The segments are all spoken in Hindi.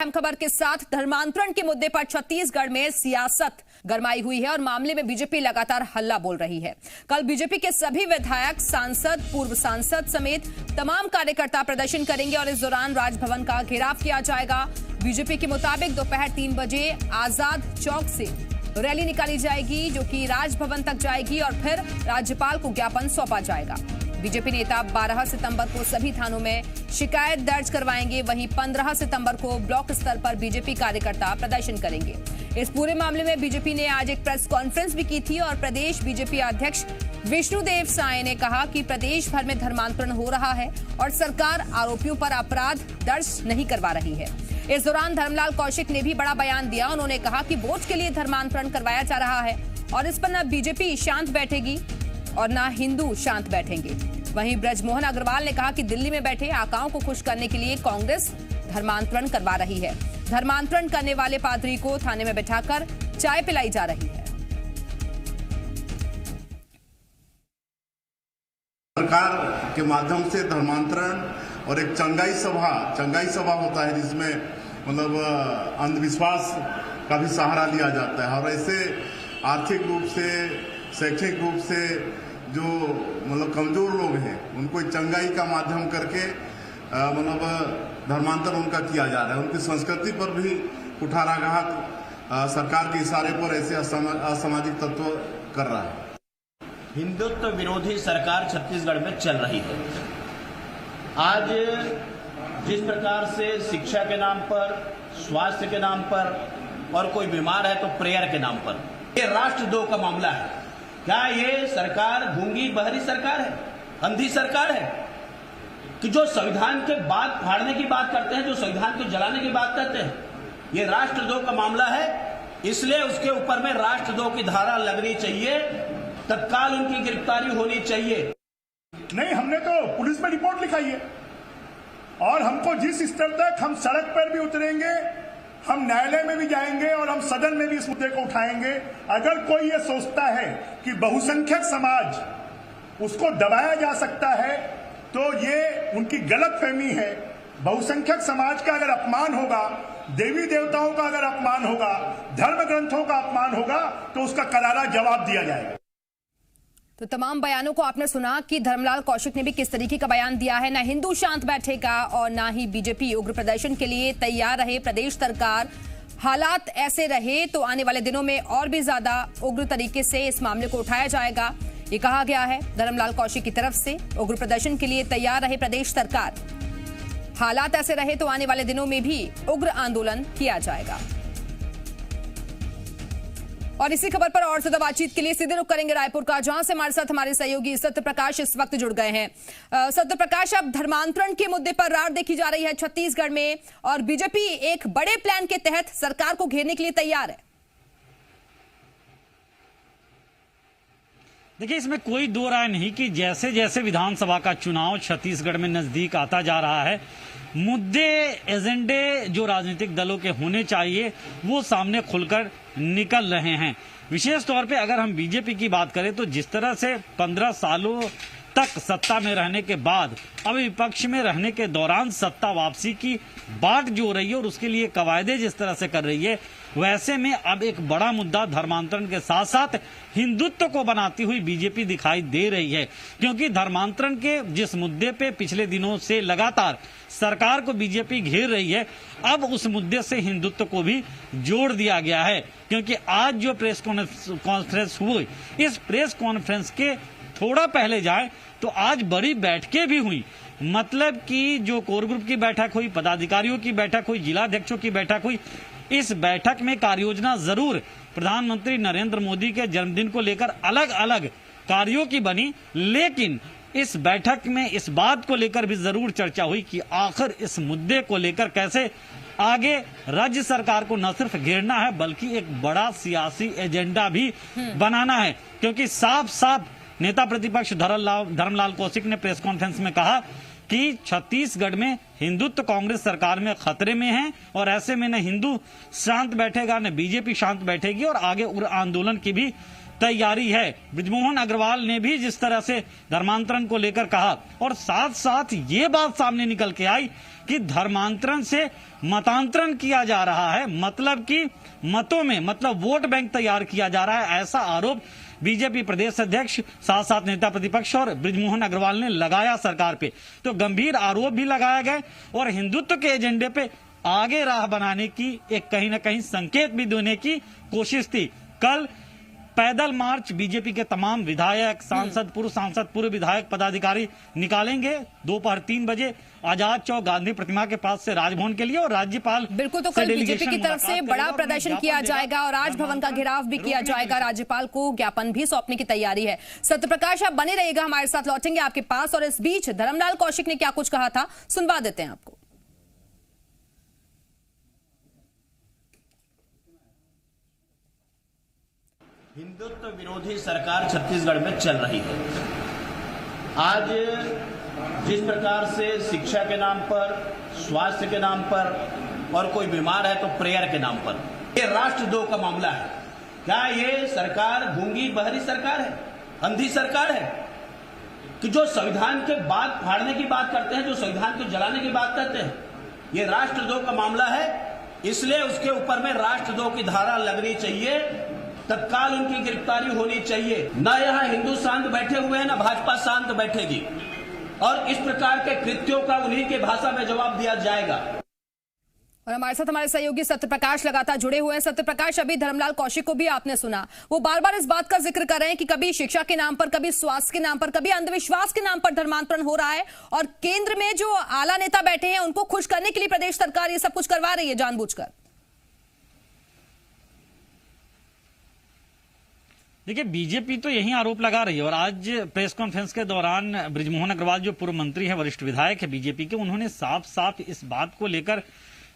अहम खबर के साथ धर्मांतरण के मुद्दे पर छत्तीसगढ़ में सियासत गरमाई हुई है और मामले में बीजेपी लगातार हल्ला बोल रही है। कल बीजेपी के सभी विधायक, सांसद, पूर्व सांसद समेत तमाम कार्यकर्ता प्रदर्शन करेंगे और इस दौरान राजभवन का घेराव किया जाएगा। बीजेपी के मुताबिक दोपहर 3 बजे आजाद चौक से रैली निकाली जाएगी जो कि राजभवन तक जाएगी और फिर राज्यपाल को ज्ञापन सौंपा जाएगा। बीजेपी नेता 12 सितंबर को सभी थानों में शिकायत दर्ज करवाएंगे। वहीं 15 सितंबर को ब्लॉक स्तर पर बीजेपी कार्यकर्ता प्रदर्शन करेंगे। इस पूरे मामले में बीजेपी ने आज एक प्रेस कॉन्फ्रेंस भी की थी और प्रदेश बीजेपी अध्यक्ष विष्णुदेव साय ने कहा कि प्रदेश भर में धर्मांतरण हो रहा है और सरकार आरोपियों पर अपराध दर्ज नहीं करवा रही है। इस दौरान धर्मलाल कौशिक ने भी बड़ा बयान दिया। उन्होंने कहा कि वोट के लिए धर्मांतरण करवाया जा रहा है और इस पर न बीजेपी शांत बैठेगी और ना हिंदू शांत बैठेंगे। वहीं ब्रजमोहन अग्रवाल ने कहा कि दिल्ली में बैठे आकाओं को खुश करने के लिए कांग्रेस धर्मांतरण करवा रही है। धर्मांतरण करने वाले पादरी को थाने में बिठाकर चाय पिलाई जा रही है। सरकार के माध्यम से धर्मांतरण और एक चंगाई सभा होता है जिसमें मतलब अंधविश्वास का भी सहारा लिया जाता है और ऐसे आर्थिक रूप से, शैक्षणिक रूप से जो मतलब कमजोर लोग हैं उनको चंगाई का माध्यम करके मतलब धर्मांतरण उनका किया जा रहा है। उनकी संस्कृति पर भी कुठाराघात सरकार के इशारे पर ऐसे असामाजिक तत्व कर रहा है। हिंदुत्व विरोधी सरकार छत्तीसगढ़ में चल रही है। आज जिस प्रकार से शिक्षा के नाम पर, स्वास्थ्य के नाम पर और कोई बीमार है तो प्रेयर के नाम पर, ये राष्ट्रद्रोह का मामला है। क्या ये सरकार गूंगी बहरी सरकार है, अंधी सरकार है कि जो संविधान के बाद फाड़ने की बात करते हैं, जो संविधान को जलाने की बात करते हैं? ये राष्ट्रद्रोह का मामला है, इसलिए उसके ऊपर में राष्ट्रद्रोह की धारा लगनी चाहिए, तत्काल उनकी गिरफ्तारी होनी चाहिए। नहीं, हमने तो पुलिस में रिपोर्ट लिखाई है और हमको जिस स्तर तक हम सड़क पर भी उतरेंगे, हम न्यायालय में भी जाएंगे और हम सदन में भी इस मुद्दे को उठाएंगे। अगर कोई ये सोचता है कि बहुसंख्यक समाज उसको दबाया जा सकता है तो ये उनकी गलतफहमी है। बहुसंख्यक समाज का अगर अपमान होगा, देवी देवताओं का अगर अपमान होगा, धर्म ग्रंथों का अपमान होगा तो उसका करारा जवाब दिया जाएगा। तो तमाम बयानों को आपने सुना कि धर्मलाल कौशिक ने भी किस तरीके का बयान दिया है। ना हिंदू शांत बैठेगा और ना ही बीजेपी उग्र प्रदर्शन के लिए तैयार रहे प्रदेश सरकार। हालात ऐसे रहे तो आने वाले दिनों में और भी ज्यादा उग्र तरीके से इस मामले को उठाया जाएगा, ये कहा गया है धर्मलाल कौशिक की तरफ से। उग्र प्रदर्शन के लिए तैयार रहे प्रदेश सरकार। हालात ऐसे रहे तो आने वाले दिनों में भी उग्र आंदोलन किया जाएगा। और इसी खबर पर और ज्यादा बातचीत के लिए सीधे रुख करेंगे रायपुर का, जहां से हमारे साथ हमारे सहयोगी सत्य प्रकाश इस वक्त जुड़ गए हैं। सत्य प्रकाश, अब धर्मांतरण के मुद्दे पर रार देखी जा रही है छत्तीसगढ़ में और बीजेपी एक बड़े प्लान के तहत सरकार को घेरने के लिए तैयार है। देखिए, इसमें कोई दो राय नहीं कि जैसे जैसे विधानसभा का चुनाव छत्तीसगढ़ में नजदीक आता जा रहा है, मुद्दे, एजेंडे जो राजनीतिक दलों के होने चाहिए वो सामने खुलकर निकल रहे हैं। विशेष तौर पे अगर हम बीजेपी की बात करें तो जिस तरह से 15 सालों तक सत्ता में रहने के बाद अब विपक्ष में रहने के दौरान सत्ता वापसी की बाट जो हो रही है और उसके लिए कवायदे जिस तरह से कर रही है, वैसे में अब एक बड़ा मुद्दा धर्मांतरण के साथ साथ हिंदुत्व को बनाती हुई बीजेपी दिखाई दे रही है। क्योंकि धर्मांतरण के जिस मुद्दे पे पिछले दिनों से लगातार सरकार को बीजेपी घेर रही है, अब उस मुद्दे से हिंदुत्व को भी जोड़ दिया गया है। क्योंकि आज जो प्रेस कॉन्फ्रेंस हुई, इस प्रेस कॉन्फ्रेंस के थोड़ा पहले जाए तो आज बड़ी बैठकें भी हुई। मतलब कि जो कोर ग्रुप की बैठक हुई, पदाधिकारियों की बैठक हुई, जिलाध्यक्षों की बैठक हुई। इस बैठक में कार्ययोजना जरूर प्रधानमंत्री नरेंद्र मोदी के जन्मदिन को लेकर अलग अलग कार्यों की बनी, लेकिन इस बैठक में इस बात को लेकर भी जरूर चर्चा हुई कि आखिर इस मुद्दे को लेकर कैसे आगे राज्य सरकार को न सिर्फ घेरना है बल्कि एक बड़ा सियासी एजेंडा भी बनाना है। क्योंकि साफ साफ नेता प्रतिपक्ष धर्मलाल कौशिक ने प्रेस कॉन्फ्रेंस में कहा कि छत्तीसगढ़ में हिंदुत्व कांग्रेस सरकार में खतरे में है और ऐसे में न हिंदू शांत बैठेगा न बीजेपी शांत बैठेगी और आगे उग्र आंदोलन की भी तैयारी है। बृजमोहन अग्रवाल ने भी जिस तरह से धर्मांतरण को लेकर कहा और साथ साथ ये बात सामने निकल के आई कि धर्मांतरण से मतांतरण किया जा रहा है, मतलब कि मतों में मतलब वोट बैंक तैयार किया जा रहा है, ऐसा आरोप बीजेपी प्रदेश अध्यक्ष साथ साथ नेता प्रतिपक्ष और बृजमोहन अग्रवाल ने लगाया सरकार पे। तो गंभीर आरोप भी लगाए गए और हिंदुत्व के एजेंडे पे आगे राह बनाने की एक कहीं ना कहीं संकेत भी देने की कोशिश थी। कल पैदल मार्च बीजेपी के तमाम विधायक, सांसद, पूर्व विधायक, पदाधिकारी निकालेंगे दोपहर 3 बजे आजाद चौक गांधी प्रतिमा के पास से राजभवन के लिए और राज्यपाल बिल्कुल। तो कल बीजेपी की तरफ से बड़ा प्रदर्शन किया जाएगा और राजभवन का घेराव भी किया जाएगा। राज्यपाल को ज्ञापन भी सौंपने की तैयारी है। सत्यप्रकाश, आप बने रहिएगा, हमारे साथ लौटेंगे आपके पास। और इस बीच धर्मलाल कौशिक ने क्या कुछ कहा था, सुनवा देते हैं आपको। हिंदुत्व विरोधी सरकार छत्तीसगढ़ में चल रही है। आज जिस प्रकार से शिक्षा के नाम पर, स्वास्थ्य के नाम पर और कोई बीमार है तो प्रेयर के नाम पर, ये राष्ट्रद्रोह का मामला है। क्या ये सरकार गूंगी बहरी सरकार है, अंधी सरकार है कि जो संविधान के बाद फाड़ने की बात करते हैं, जो संविधान को जलाने की बात करते हैं? ये राष्ट्रद्रोह का मामला है, इसलिए उसके ऊपर में राष्ट्रद्रोह की धारा लगनी चाहिए, तत्काल उनकी गिरफ्तारी होनी चाहिए। न यहाँ हिंदू शांत बैठे हुए हैं, न भाजपा शांत बैठेगी और इस प्रकार के कृत्यों का उन्हीं के भाषा में जवाब दिया जाएगा। और हमारे साथ हमारे सहयोगी सत्यप्रकाश लगातार जुड़े हुए हैं। सत्यप्रकाश, अभी धर्मलाल कौशिक को भी आपने सुना, वो बार बार इस बात का जिक्र कर रहे हैं कि कभी शिक्षा के नाम पर, कभी स्वास्थ्य के नाम पर, कभी अंधविश्वास के नाम पर धर्मांतरण हो रहा है और केंद्र में जो आला नेता बैठे हैं उनको खुश करने के लिए प्रदेश सरकार ये सब कुछ करवा रही है जानबूझकर। देखिए, बीजेपी तो यही आरोप लगा रही है और आज प्रेस कॉन्फ्रेंस के दौरान बृजमोहन अग्रवाल जो पूर्व मंत्री है, वरिष्ठ विधायक है बीजेपी के, उन्होंने साफ साफ इस बात को लेकर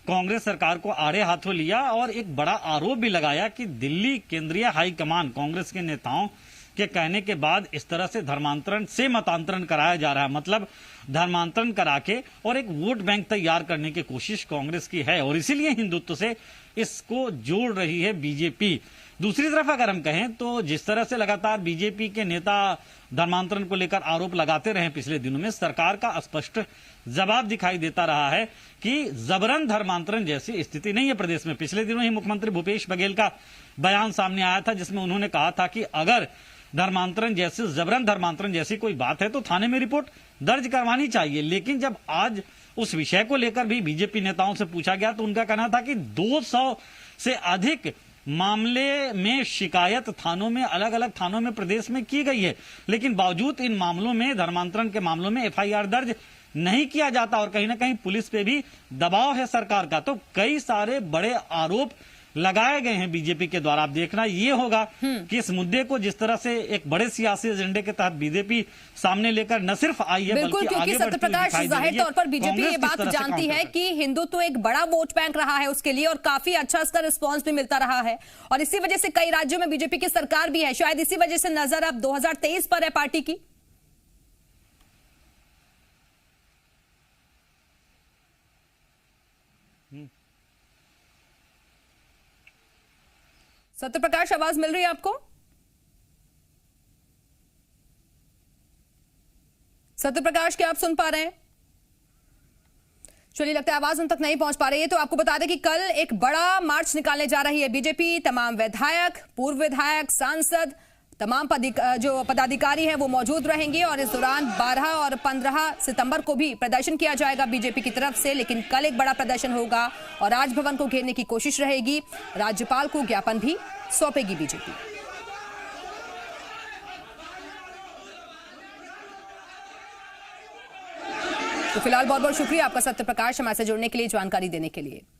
कांग्रेस सरकार को आड़े हाथों लिया और एक बड़ा आरोप भी लगाया कि दिल्ली केंद्रीय हाईकमान कांग्रेस के नेताओं के कहने के बाद इस तरह से धर्मांतरण से मतांतरण कराया जा रहा है, मतलब धर्मांतरण करा के और एक वोट बैंक तैयार करने की कोशिश कांग्रेस की है और इसीलिए हिंदुत्व से इसको जोड़ रही है बीजेपी। दूसरी तरफ अगर हम कहें तो जिस तरह से लगातार बीजेपी के नेता धर्मांतरण को लेकर आरोप लगाते रहे पिछले दिनों में, सरकार का स्पष्ट जवाब दिखाई देता रहा है कि जबरन धर्मांतरण जैसी स्थिति नहीं है प्रदेश में। पिछले दिनों ही मुख्यमंत्री भूपेश बघेल का बयान सामने आया था जिसमें उन्होंने कहा था कि अगर धर्मांतरण जैसे जबरन धर्मांतरण जैसी कोई बात है तो थाने में रिपोर्ट दर्ज करवानी चाहिए। लेकिन जब आज उस विषय को लेकर भी बीजेपी नेताओं से पूछा गया तो उनका कहना था कि 200 से अधिक मामले में शिकायत थानों में, अलग अलग थानों में प्रदेश में की गई है, लेकिन बावजूद इन मामलों में, धर्मांतरण के मामलों में एफआईआर दर्ज नहीं किया जाता और कहीं ना कहीं पुलिस पे भी दबाव है सरकार का। तो कई सारे बड़े आरोप लगाए गए हैं बीजेपी के द्वारा। आप देखना ये होगा कि इस मुद्दे को जिस तरह से एक बड़े सियासी एजेंडे के तहत बीजेपी सामने लेकर न सिर्फ आई है बिल्कुल, बल्कि क्योंकि सत्यप्रकाश जाहिर तौर पर बीजेपी ये बात जानती है कि हिंदुत्व एक बड़ा वोट बैंक रहा है उसके लिए और काफी अच्छा इसका रिस्पांस भी मिलता रहा है और इसी वजह से कई राज्यों में बीजेपी की सरकार भी है। शायद इसी वजह से नजर अब 2023 पर है पार्टी की। सत्यप्रकाश, आवाज मिल रही है आपको? सत्यप्रकाश, क्या आप सुन पा रहे हैं? चलिए, लगता है आवाज उन तक नहीं पहुंच पा रही है। तो आपको बता दें कि कल एक बड़ा मार्च निकालने जा रही है बीजेपी। तमाम विधायक, पूर्व विधायक, सांसद, तमाम जो पदाधिकारी हैं वो मौजूद रहेंगे और इस दौरान 12 और 15 सितंबर को भी प्रदर्शन किया जाएगा बीजेपी की तरफ से। लेकिन कल एक बड़ा प्रदर्शन होगा और राजभवन को घेरने की कोशिश रहेगी। राज्यपाल को ज्ञापन भी सौंपेगी बीजेपी। तो फिलहाल बहुत बहुत शुक्रिया आपका सत्यप्रकाश, हमारे से जुड़ने के लिए, जानकारी देने के लिए।